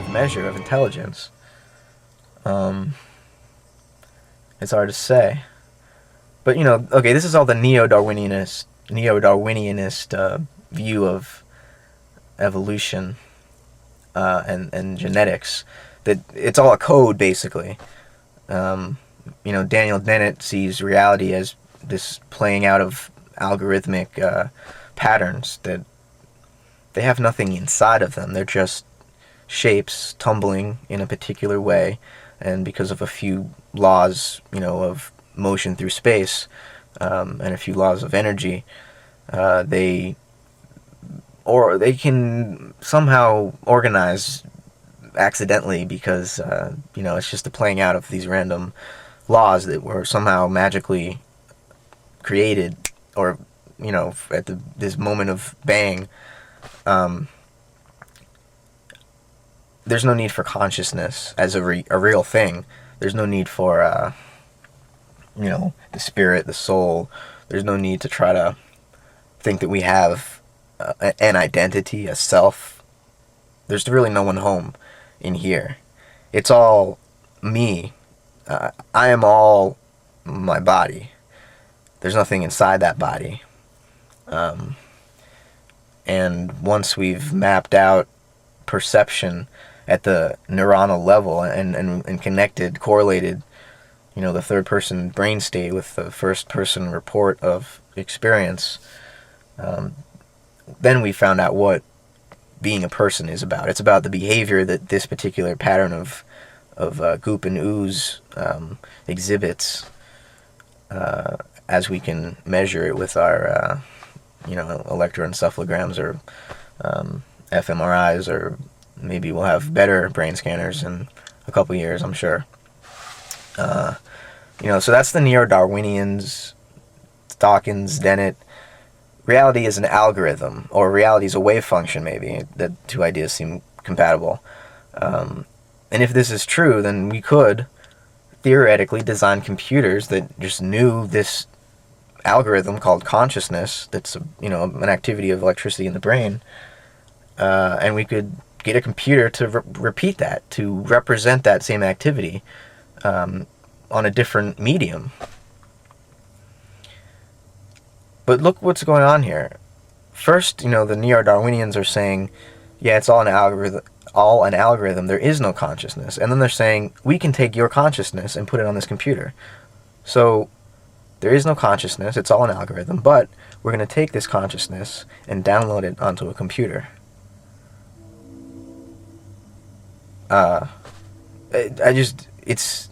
measure of intelligence. It's hard to say. But, okay, this is all the neo-Darwinianist view of evolution and genetics. That it's all a code, basically. Daniel Dennett sees reality as this playing out of algorithmic patterns that they have nothing inside of them. They're just shapes tumbling in a particular way, and because of a few laws, of motion through space, and a few laws of energy, they can somehow organize accidentally because it's just the playing out of these random laws that were somehow magically created, or at this moment of bang. There's no need for consciousness as a real thing. There's no need for the spirit, the soul. There's no need to try to think that we have an identity, a self. There's really no one home in here. It's all me. I am all my body. There's nothing inside that body. And once we've mapped out perception at the neuronal level and correlated, the third person brain state with the first person report of experience, then we found out what being a person is about. It's about the behavior that this particular pattern of goop and ooze exhibits, as we can measure it with our electroencephalograms or fMRIs, or maybe we'll have better brain scanners in a couple years, I'm sure. So that's the neo-Darwinians, Dawkins, Dennett. Reality is an algorithm, or reality is a wave function, maybe. The two ideas seem compatible. And if this is true, then we could theoretically design computers that just knew this algorithm called consciousness, that's an activity of electricity in the brain, and we could get a computer to repeat that, to represent that same activity on a different medium. But look what's going on here. First, the neo-Darwinians are saying, yeah, it's all an algorithm. There is no consciousness. And then they're saying, we can take your consciousness and put it on this computer. So there is no consciousness. It's all an algorithm. But we're going to take this consciousness and download it onto a computer. It's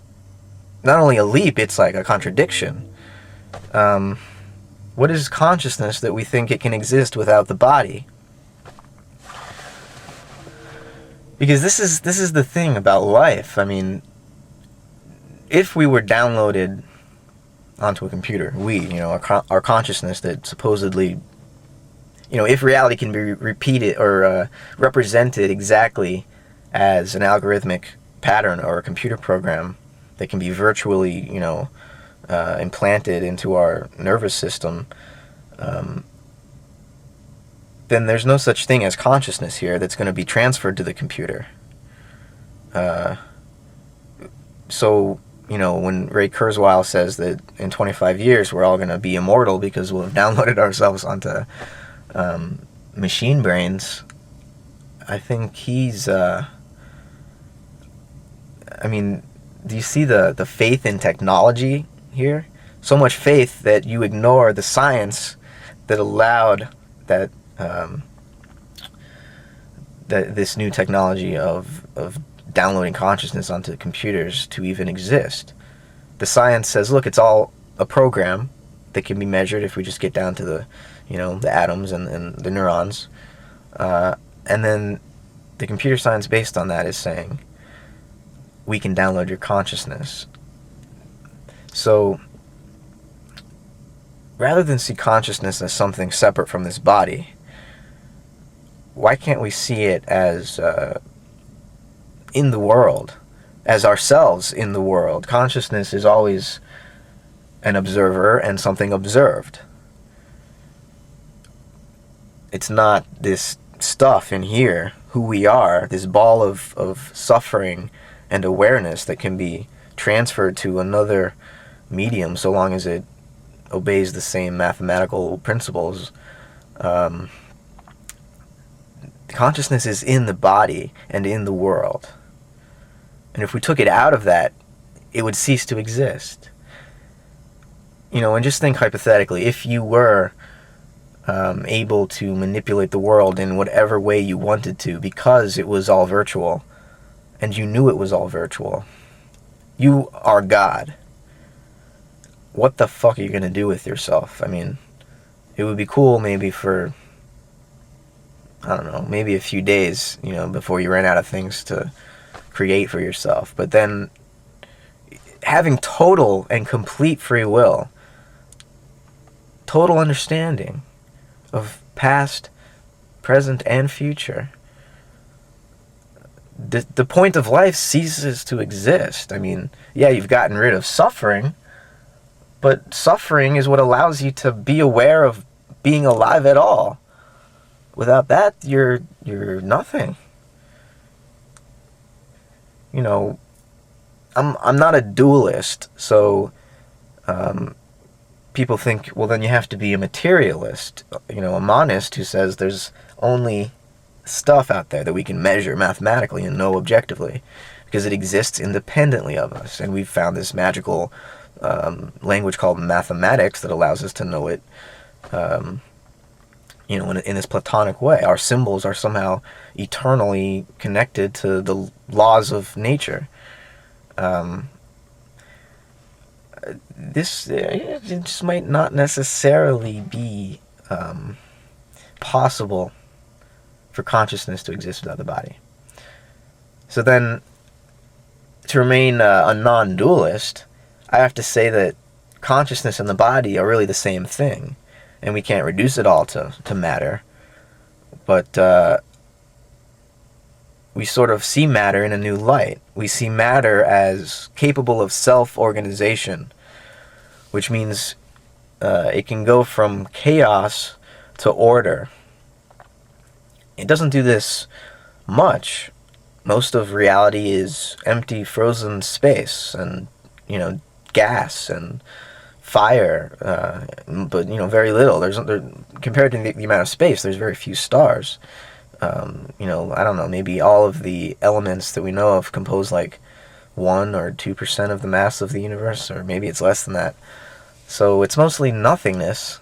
not only a leap, it's like a contradiction. What is consciousness that we think it can exist without the body? Because this is the thing about life. I mean, if we were downloaded onto a computer, our consciousness that supposedly, if reality can be repeated or represented exactly as an algorithmic pattern or a computer program that can be virtually, implanted into our nervous system, then there's no such thing as consciousness here that's going to be transferred to the computer. So, when Ray Kurzweil says that in 25 years we're all going to be immortal because we'll have downloaded ourselves onto machine brains, I think he's... do you see the faith in technology here? So much faith that you ignore the science that allowed that this new technology of downloading consciousness onto computers to even exist. The science says, look, it's all a program that can be measured if we just get down to the atoms and the neurons. And then the computer science based on that is saying, we can download your consciousness. So, rather than see consciousness as something separate from this body, why can't we see it as in the world, as ourselves in the world? Consciousness is always an observer and something observed. It's not this stuff in here. who we are, this ball of suffering and awareness that can be transferred to another medium so long as it obeys the same mathematical principles. Um, Consciousness is in the body and in the world. And if we took it out of that, it would cease to exist. And just think hypothetically, if you were able to manipulate the world in whatever way you wanted to because it was all virtual, and you knew it was all virtual, you are God. What the fuck are you going to do with yourself? I mean, it would be cool maybe for, I don't know, maybe a few days, before you ran out of things to create for yourself. But then having total and complete free will, total understanding of past, present, and future, the point of life ceases to exist. I mean, yeah, you've gotten rid of suffering, but suffering is what allows you to be aware of being alive at all. Without that, you're nothing. I'm not a dualist, so people think, well, then you have to be a materialist, a monist who says there's only stuff out there that we can measure mathematically and know objectively because it exists independently of us, and we've found this magical language called mathematics that allows us to know it in this Platonic way. Our symbols are somehow eternally connected to the laws of nature. This it just might not necessarily be possible for consciousness to exist without the body. So then, to remain a non-dualist, I have to say that consciousness and the body are really the same thing, and we can't reduce it all to matter. But we sort of see matter in a new light. We see matter as capable of self-organization, which means it can go from chaos to order. It doesn't do this much. Most of reality is empty, frozen space and, gas and fire, but, very little. Compared to the amount of space, there's very few stars. I don't know, maybe all of the elements that we know of compose like 1 or 2% of the mass of the universe, or maybe it's less than that. So it's mostly nothingness,